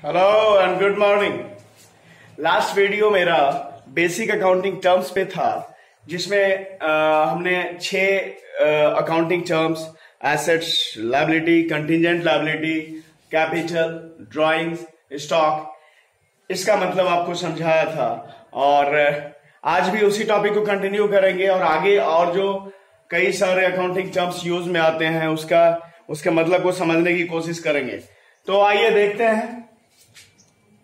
Hello and good morning. Last video मेरा basic accounting terms पे था, जिसमें हमने 6 accounting terms assets, liability, contingent liability, capital, drawings, stock, इसका मतलब आपको समझाया था। और आज भी उसी टॉपिक को कंटिन्यू करेंगे और आगे और जो कई सारे अकाउंटिंग टर्म्स यूज में आते हैं उसके मतलब को समझने की कोशिश करेंगे। तो आइए देखते हैं।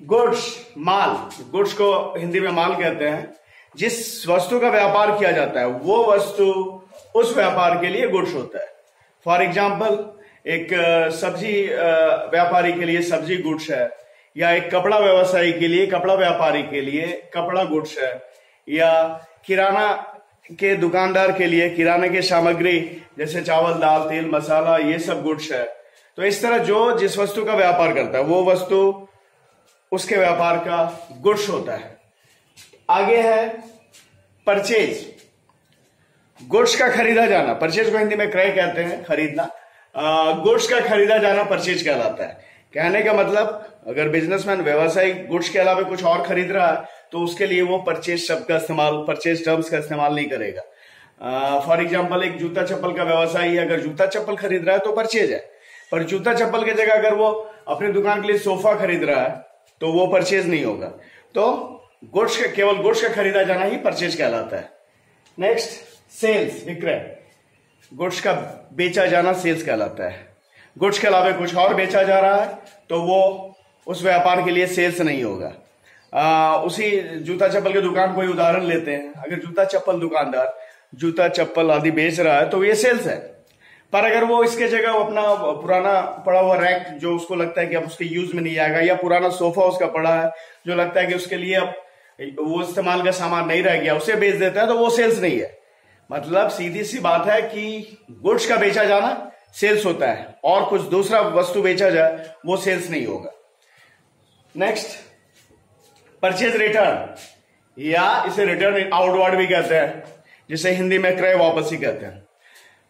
गुड्स, माल, गुड्स को हिंदी में माल कहते हैं। जिस वस्तु का व्यापार किया जाता है वो वस्तु उस व्यापार के लिए गुड्स होता है। फॉर एग्जाम्पल, एक सब्जी व्यापारी के लिए सब्जी गुड्स है, या एक कपड़ा व्यवसायी के लिए, कपड़ा व्यापारी के लिए कपड़ा गुड्स है, या किराना के दुकानदार के लिए किराने की सामग्री जैसे चावल, दाल, तेल, मसाला, ये सब गुड्स है। तो इस तरह जो जिस वस्तु का व्यापार करता है वो वस्तु उसके व्यापार का गुड्स होता है। आगे है परचेज। गुड्स का खरीदा जाना, परचेज को हिंदी में क्रय कहते हैं, खरीदना। गुड्स का खरीदा जाना परचेज कहलाता है। कहने का मतलब, अगर बिजनेसमैन व्यवसायिक गुड्स के अलावा कुछ और खरीद रहा है तो उसके लिए वो परचेज शब्द का इस्तेमाल, परचेज टर्म्स का इस्तेमाल नहीं करेगा। फॉर एग्जाम्पल, एक जूता चप्पल का व्यवसायी अगर जूता चप्पल खरीद रहा है तो परचेज है, पर जूता चप्पल की जगह अगर वो अपनी दुकान के लिए सोफा खरीद रहा है तो वो परचेज नहीं होगा। तो गुड्स का, केवल गुड्स का खरीदा जाना ही परचेज कहलाता है। नेक्स्ट, सेल्स, विक्रय। गुड्स का बेचा जाना सेल्स कहलाता है। गुड्स के अलावा कुछ और बेचा जा रहा है तो वो उस व्यापार के लिए सेल्स नहीं होगा। उसी जूता चप्पल की दुकान कोई उदाहरण लेते हैं। अगर जूता चप्पल दुकानदार जूता चप्पल आदि बेच रहा है तो ये सेल्स है। पर अगर वो इसके जगह अपना पुराना पड़ा हुआ रैक, जो उसको लगता है कि अब उसके यूज में नहीं आएगा, या पुराना सोफा उसका पड़ा है जो लगता है कि उसके लिए अब वो इस्तेमाल का सामान नहीं रह गया, उसे बेच देता है, तो वो सेल्स नहीं है। मतलब सीधी सी बात है कि गुड्स का बेचा जाना सेल्स होता है, और कुछ दूसरा वस्तु बेचा जाए वो सेल्स नहीं होगा। नेक्स्ट, परचेज रिटर्न, या इसे रिटर्न आउटवर्ड भी कहते हैं, जिसे हिंदी में क्रय वापसी कहते हैं।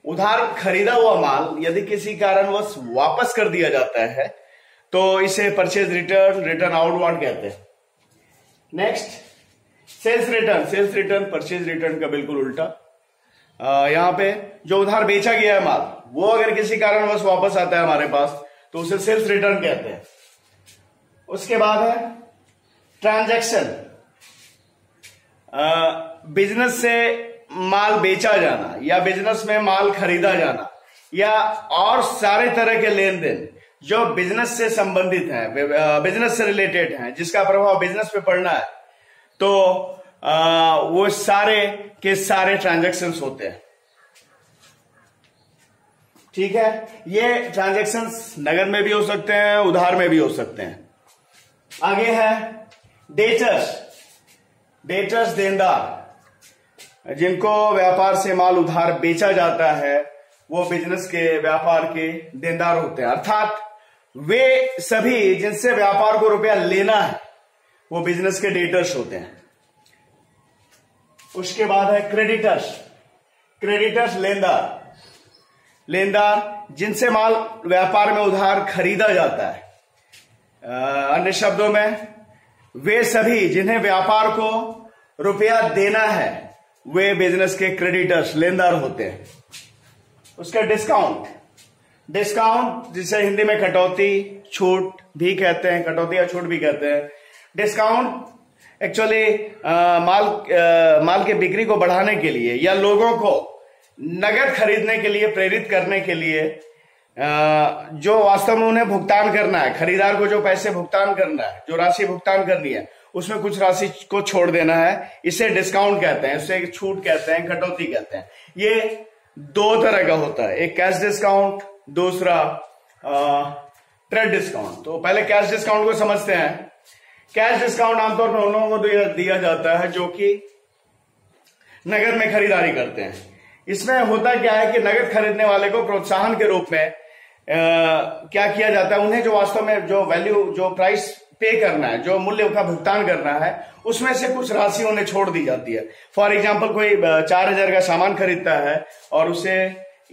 उधार खरीदा हुआ माल यदि किसी कारणवश वापस कर दिया जाता है तो इसे परचेज रिटर्न, रिटर्न आउटवर्ड कहते हैं। Next, sales return. Sales return purchase return का बिल्कुल उल्टा। यहां पे जो उधार बेचा गया है माल, वो अगर किसी कारणवश वापस आता है हमारे पास तो उसे सेल्स रिटर्न कहते हैं। उसके बाद है ट्रांजैक्शन। बिजनेस से माल बेचा जाना, या बिजनेस में माल खरीदा जाना, या और सारे तरह के लेन देन जो बिजनेस से संबंधित हैं, बिजनेस से रिलेटेड हैं, जिसका प्रभाव बिजनेस पे पड़ना है, तो वो सारे के सारे ट्रांजैक्शंस होते हैं। ठीक है, ये ट्रांजैक्शंस नगद में भी हो सकते हैं, उधार में भी हो सकते हैं। आगे है डेटर्स। डेटर्स, देनदार। जिनको व्यापार से माल उधार बेचा जाता है वो बिजनेस के, व्यापार के देनदार होते हैं। अर्थात वे सभी जिनसे व्यापार को रुपया लेना है वो बिजनेस के डेटर्स होते हैं। उसके बाद है क्रेडिटर्स। क्रेडिटर्स, लेनदार। लेनदार जिनसे माल व्यापार में उधार खरीदा जाता है। अन्य शब्दों में, वे सभी जिन्हें व्यापार को रुपया देना है वे बिजनेस के क्रेडिटर्स, लेनदार होते हैं। उसका डिस्काउंट। डिस्काउंट जिसे हिंदी में कटौती, छूट भी कहते हैं, कटौती या छूट भी कहते हैं। डिस्काउंट एक्चुअली माल के बिक्री को बढ़ाने के लिए या लोगों को नगद खरीदने के लिए प्रेरित करने के लिए, जो वास्तव में उन्हें भुगतान करना है, खरीदार को जो पैसे भुगतान करना है, जो राशि भुगतान करनी है, उसमें कुछ राशि को छोड़ देना है, इसे डिस्काउंट कहते हैं, इसे छूट कहते हैं, कटौती कहते हैं। ये दो तरह का होता है, एक कैश डिस्काउंट, दूसरा ट्रेड डिस्काउंट। तो पहले कैश डिस्काउंट को समझते हैं। कैश डिस्काउंट आमतौर पर उन लोगों को दिया जाता है जो कि नगद में खरीदारी करते हैं। इसमें होता क्या है कि नगद खरीदने वाले को प्रोत्साहन के रूप में क्या किया जाता है, उन्हें जो वास्तव में जो वैल्यू, जो प्राइस पे करना है, जो मूल्य का भुगतान करना है, उसमें से कुछ राशि उन्हें छोड़ दी जाती है। फॉर एग्जाम्पल, कोई 4,000 का सामान खरीदता है और उसे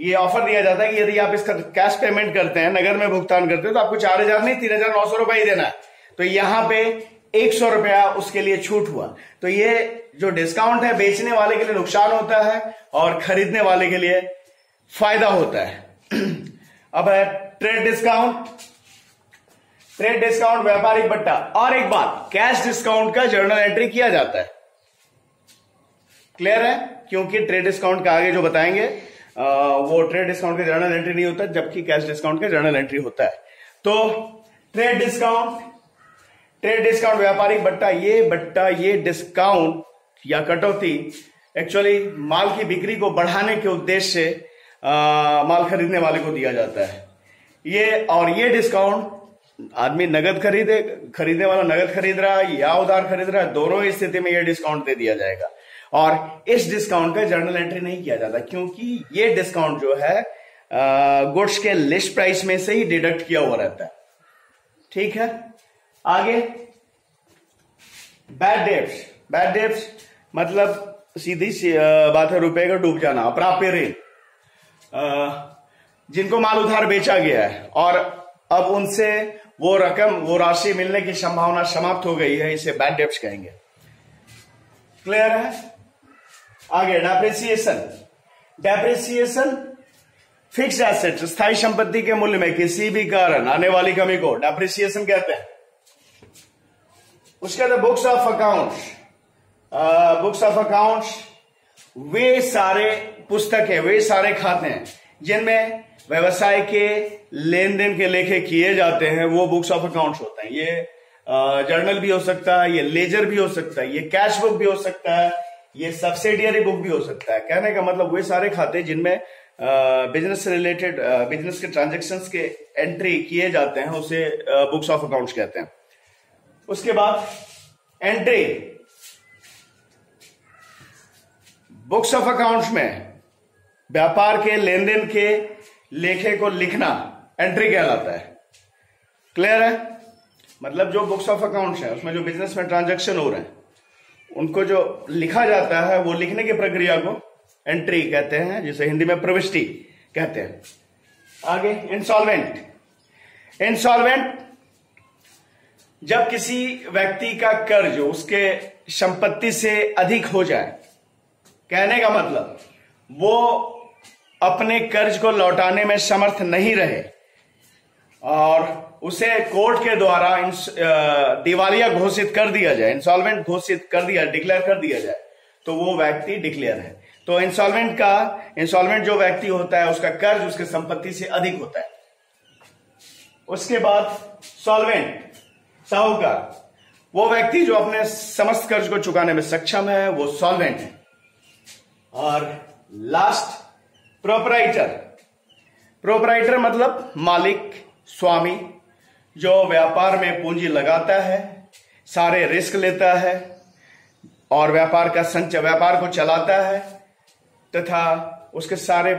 ये ऑफर दिया जाता है कि यदि आप इसका कैश पेमेंट करते हैं, नगद में भुगतान करते हैं, तो आपको 4,000 नहीं 3,900 रुपए ही देना है। तो यहां पे 100 रुपया उसके लिए छूट हुआ। तो ये जो डिस्काउंट है बेचने वाले के लिए नुकसान होता है और खरीदने वाले के लिए फायदा होता है। अब है ट्रेड डिस्काउंट। ट्रेड डिस्काउंट व्यापारिक बट्टा। और एक बात, कैश डिस्काउंट का जर्नल एंट्री किया जाता है। क्लियर है? क्योंकि ट्रेड डिस्काउंट का आगे जो बताएंगे वो ट्रेड डिस्काउंट का जर्नल एंट्री नहीं होता, जबकि कैश डिस्काउंट का जर्नल एंट्री होता है। तो ट्रेड डिस्काउंट व्यापारिक बट्टा, ये डिस्काउंट या कटौती एक्चुअली माल की बिक्री को बढ़ाने के उद्देश्य से माल खरीदने वाले को दिया जाता है। ये डिस्काउंट आदमी नगद खरीदने वाला नगद खरीद रहा है या उधार खरीद रहा है, दोनों ही स्थिति में ये डिस्काउंट दे दिया जाएगा। और इस डिस्काउंट का जर्नल एंट्री नहीं किया जाता, क्योंकि ये डिस्काउंट जो है गुड्स के लिस्ट प्राइस में से ही डिडक्ट किया हुआ रहता है। ठीक है, आगे बैड डेब्ट्स मतलब सीधी सी बात है, रुपए का डूब जाना, अप्राप्य ऋण। जिनको माल उधार बेचा गया है और अब उनसे वो राशि मिलने की संभावना समाप्त हो गई है, इसे बैड डेब्ट्स कहेंगे। क्लियर है? आगे डेप्रिसिएशन फिक्स्ड एसेट, स्थायी संपत्ति के मूल्य में किसी भी कारण आने वाली कमी को डेप्रिसिएशन कहते हैं। उसके बाद बुक्स ऑफ अकाउंट्स वे सारे पुस्तकें, वे सारे खाते हैं जिनमें व्यवसाय के लेन देन के लेखे किए जाते हैं, वो बुक्स ऑफ अकाउंट्स होते हैं। ये जर्नल भी हो सकता है, ये लेजर भी हो सकता है, ये कैश बुक भी हो सकता है, ये सब्सिडियरी बुक भी हो सकता है। कहने का मतलब वे सारे खाते जिनमें बिजनेस से रिलेटेड बिजनेस के ट्रांजैक्शंस के एंट्री किए जाते हैं, उसे बुक्स ऑफ अकाउंट्स कहते हैं। उसके बाद एंट्री बुक्स ऑफ अकाउंट्स में व्यापार के लेन देन के लेखे को लिखना एंट्री कहलाता है। क्लियर है? मतलब जो बुक्स ऑफ अकाउंट्स है उसमें जो बिजनेस में ट्रांजैक्शन हो रहे हैं उनको जो लिखा जाता है, वो लिखने की प्रक्रिया को एंट्री कहते हैं, जिसे हिंदी में प्रविष्टि कहते हैं। आगे इंसॉल्वेंट जब किसी व्यक्ति का कर्ज उसके संपत्ति से अधिक हो जाए, कहने का मतलब वो अपने कर्ज को लौटाने में समर्थ नहीं रहे और उसे कोर्ट के द्वारा दिवालिया घोषित कर दिया जाए, इंसॉल्वेंट डिक्लेयर कर दिया जाए, तो वो व्यक्ति डिक्लेयर है। तो इंसॉल्वेंट जो व्यक्ति होता है उसका कर्ज उसके संपत्ति से अधिक होता है। उसके बाद सॉल्वेंट, साहूकार, वो व्यक्ति जो अपने समस्त कर्ज को चुकाने में सक्षम है, वो सॉल्वेंट है। और लास्ट प्रोपराइटर मतलब मालिक, स्वामी, जो व्यापार में पूंजी लगाता है, सारे रिस्क लेता है और व्यापार को चलाता है, तथा उसके सारे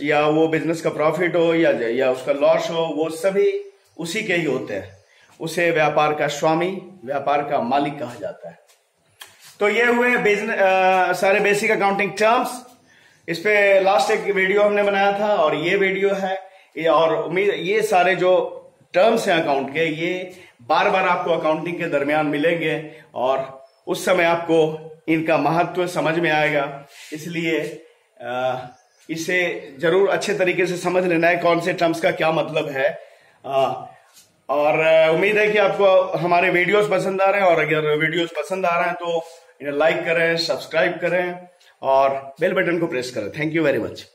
या वो बिजनेस का प्रॉफिट हो या उसका लॉस हो, वो सभी उसी के ही होते हैं। उसे व्यापार का स्वामी, व्यापार का मालिक कहा जाता है। तो ये हुए सारे बेसिक अकाउंटिंग टर्म्स। इस पे लास्ट एक वीडियो हमने बनाया था और ये वीडियो है, और उम्मीद ये सारे जो टर्म्स हैं अकाउंट के, ये बार बार आपको अकाउंटिंग के दरमियान मिलेंगे और उस समय आपको इनका महत्व समझ में आएगा। इसलिए इसे जरूर अच्छे तरीके से समझ लेना है कौन से टर्म्स का क्या मतलब है। और उम्मीद है कि आपको हमारे वीडियोस पसंद आ रहे हैं, और अगर वीडियोस पसंद आ रहे हैं तो इन्हें लाइक करें, सब्सक्राइब करें और बेल बटन को प्रेस करें। Thank you very much.